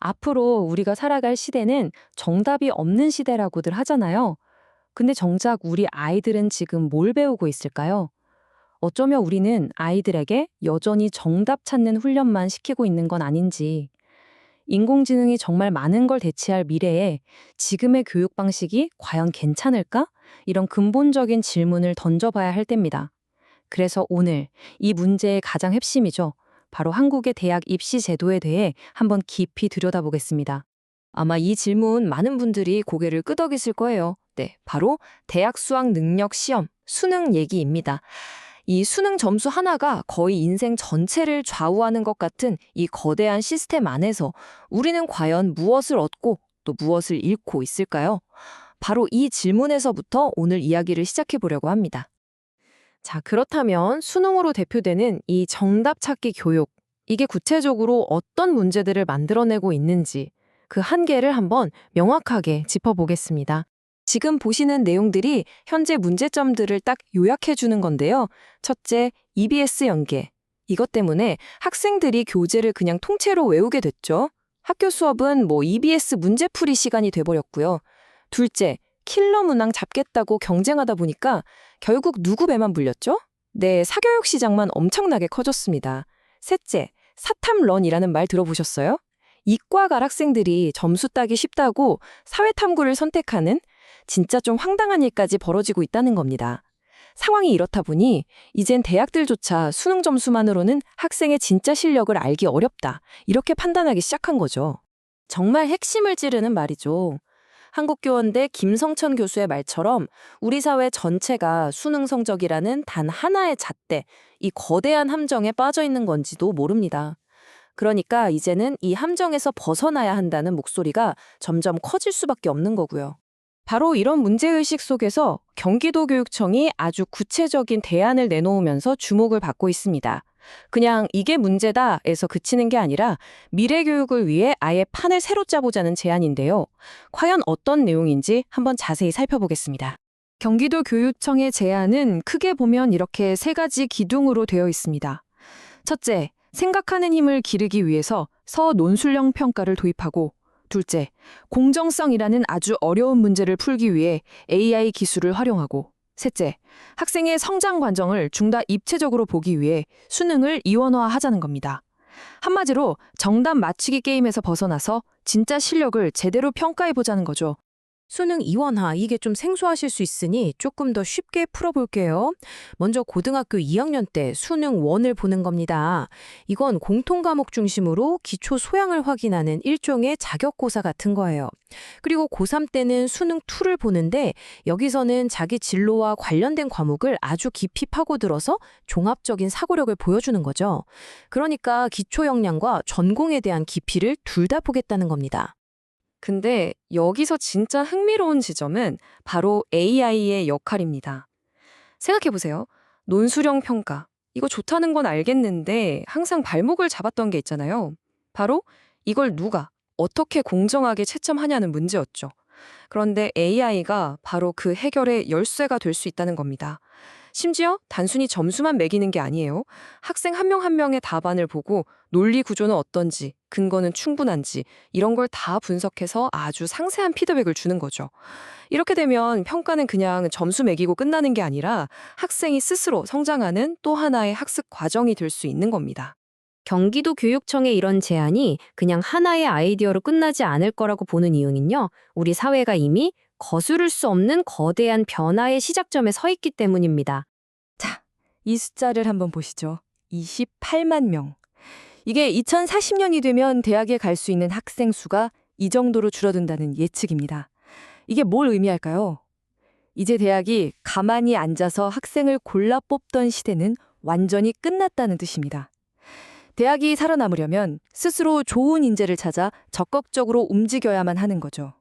앞으로 우리가 살아갈 시대는 정답이 없는 시대라고들 하잖아요. 근데 정작 우리 아이들은 지금 뭘 배우고 있을까요? 어쩌면 우리는 아이들에게 여전히 정답 찾는 훈련만 시키고 있는 건 아닌지, 인공지능이 정말 많은 걸 대체할 미래에 지금의 교육 방식이 과연 괜찮을까? 이런 근본적인 질문을 던져봐야 할 때입니다. 그래서 오늘 이 문제의 가장 핵심이죠. 바로 한국의 대학 입시 제도에 대해 한번 깊이 들여다보겠습니다. 아마 이 질문 많은 분들이 고개를 끄덕이실 거예요. 네, 바로 대학 수학 능력 시험, 수능 얘기입니다. 이 수능 점수 하나가 거의 인생 전체를 좌우하는 것 같은 이 거대한 시스템 안에서 우리는 과연 무엇을 얻고 또 무엇을 잃고 있을까요? 바로 이 질문에서부터 오늘 이야기를 시작해 보려고 합니다. 자, 그렇다면 수능으로 대표되는 이 정답 찾기 교육, 이게 구체적으로 어떤 문제들을 만들어내고 있는지 그 한계를 한번 명확하게 짚어보겠습니다. 지금 보시는 내용들이 현재 문제점들을 딱 요약해 주는 건데요. 첫째, EBS 연계. 이것 때문에 학생들이 교재를 그냥 통째로 외우게 됐죠. 학교 수업은 EBS 문제풀이 시간이 돼버렸고요. 둘째, 킬러 문항 잡겠다고 경쟁하다 보니까 결국 누구 배만 불렸죠? 네, 사교육 시장만 엄청나게 커졌습니다. 셋째, 사탐런이라는 말 들어보셨어요? 이과갈 학생들이 점수 따기 쉽다고 사회탐구를 선택하는 진짜 좀 황당한 일까지 벌어지고 있다는 겁니다. 상황이 이렇다 보니 이젠 대학들조차 수능 점수만으로는 학생의 진짜 실력을 알기 어렵다. 이렇게 판단하기 시작한 거죠. 정말 핵심을 찌르는 말이죠. 한국교원대 김성천 교수의 말처럼 우리 사회 전체가 수능 성적이라는 단 하나의 잣대, 이 거대한 함정에 빠져 있는 건지도 모릅니다. 그러니까 이제는 이 함정에서 벗어나야 한다는 목소리가 점점 커질 수밖에 없는 거고요. 바로 이런 문제의식 속에서 경기도교육청이 아주 구체적인 대안을 내놓으면서 주목을 받고 있습니다. 그냥 이게 문제다에서 그치는 게 아니라 미래 교육을 위해 아예 판을 새로 짜보자는 제안인데요. 과연 어떤 내용인지 한번 자세히 살펴보겠습니다. 경기도 교육청의 제안은 크게 보면 이렇게 세 가지 기둥으로 되어 있습니다. 첫째, 생각하는 힘을 기르기 위해서 서논술형 평가를 도입하고, 둘째, 공정성이라는 아주 어려운 문제를 풀기 위해 AI 기술을 활용하고, 셋째, 학생의 성장 과정을 중 다 입체적으로 보기 위해 수능을 이원화하자는 겁니다. 한마디로 정답 맞추기 게임에서 벗어나서 진짜 실력을 제대로 평가해보자는 거죠. 수능 이원화, 이게 좀 생소하실 수 있으니 조금 더 쉽게 풀어볼게요. 먼저 고등학교 2학년 때 수능 1을 보는 겁니다. 이건 공통과목 중심으로 기초 소양을 확인하는 일종의 자격고사 같은 거예요. 그리고 고3 때는 수능 2를 보는데 여기서는 자기 진로와 관련된 과목을 아주 깊이 파고들어서 종합적인 사고력을 보여주는 거죠. 그러니까 기초 역량과 전공에 대한 깊이를 둘 다 보겠다는 겁니다. 근데 여기서 진짜 흥미로운 지점은 바로 AI의 역할입니다. 생각해보세요. 논술형 평가. 이거 좋다는 건 알겠는데 항상 발목을 잡았던 게 있잖아요. 바로 이걸 누가, 어떻게 공정하게 채점하냐는 문제였죠. 그런데 AI가 바로 그 해결의 열쇠가 될 수 있다는 겁니다. 심지어 단순히 점수만 매기는 게 아니에요. 학생 한 명 한 명의 답안을 보고 논리 구조는 어떤지, 근거는 충분한지 이런 걸 다 분석해서 아주 상세한 피드백을 주는 거죠. 이렇게 되면 평가는 그냥 점수 매기고 끝나는 게 아니라 학생이 스스로 성장하는 또 하나의 학습 과정이 될 수 있는 겁니다. 경기도 교육청의 이런 제안이 그냥 하나의 아이디어로 끝나지 않을 거라고 보는 이유는요. 우리 사회가 이미 거스를 수 없는 거대한 변화의 시작점에 서 있기 때문입니다. 자, 이 숫자를 한번 보시죠. 28만 명. 이게 2040년이 되면 대학에 갈 수 있는 학생 수가 이 정도로 줄어든다는 예측입니다. 이게 뭘 의미할까요? 이제 대학이 가만히 앉아서 학생을 골라 뽑던 시대는 완전히 끝났다는 뜻입니다. 대학이 살아남으려면 스스로 좋은 인재를 찾아 적극적으로 움직여야만 하는 거죠.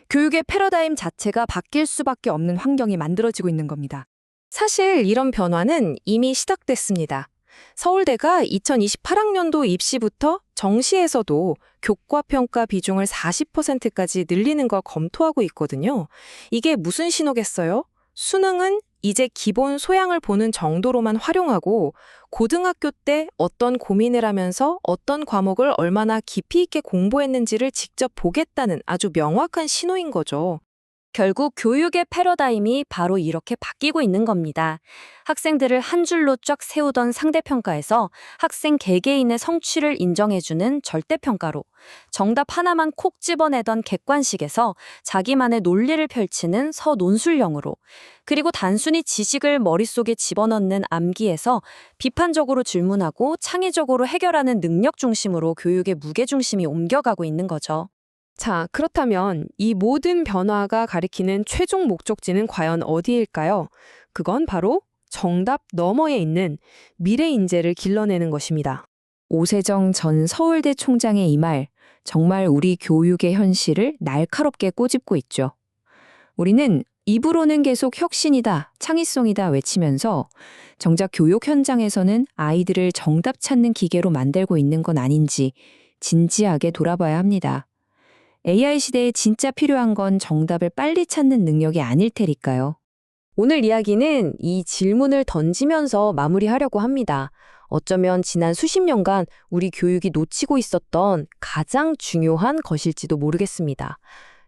교육의 패러다임 자체가 바뀔 수밖에 없는 환경이 만들어지고 있는 겁니다. 사실 이런 변화는 이미 시작됐습니다. 서울대가 2028학년도 입시부터 정시에서도 교과평가 비중을 40%까지 늘리는 걸 검토하고 있거든요. 이게 무슨 신호겠어요? 수능은 이제 기본 소양을 보는 정도로만 활용하고 고등학교 때 어떤 고민을 하면서 어떤 과목을 얼마나 깊이 있게 공부했는지를 직접 보겠다는 아주 명확한 신호인 거죠. 결국 교육의 패러다임이 바로 이렇게 바뀌고 있는 겁니다. 학생들을 한 줄로 쫙 세우던 상대평가에서 학생 개개인의 성취를 인정해주는 절대평가로, 정답 하나만 콕 집어내던 객관식에서 자기만의 논리를 펼치는 서논술형으로, 그리고 단순히 지식을 머릿속에 집어넣는 암기에서 비판적으로 질문하고 창의적으로 해결하는 능력 중심으로 교육의 무게중심이 옮겨가고 있는 거죠. 자, 그렇다면 이 모든 변화가 가리키는 최종 목적지는 과연 어디일까요? 그건 바로 정답 너머에 있는 미래 인재를 길러내는 것입니다. 오세정 전 서울대 총장의 이 말, 정말 우리 교육의 현실을 날카롭게 꼬집고 있죠. 우리는 입으로는 계속 혁신이다, 창의성이다 외치면서 정작 교육 현장에서는 아이들을 정답 찾는 기계로 만들고 있는 건 아닌지 진지하게 돌아봐야 합니다. AI 시대에 진짜 필요한 건 정답을 빨리 찾는 능력이 아닐 테니까요. 오늘 이야기는 이 질문을 던지면서 마무리하려고 합니다. 어쩌면 지난 수십 년간 우리 교육이 놓치고 있었던 가장 중요한 것일지도 모르겠습니다.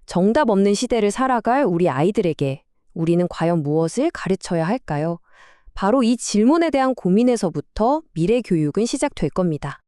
정답 없는 시대를 살아갈 우리 아이들에게 우리는 과연 무엇을 가르쳐야 할까요? 바로 이 질문에 대한 고민에서부터 미래 교육은 시작될 겁니다.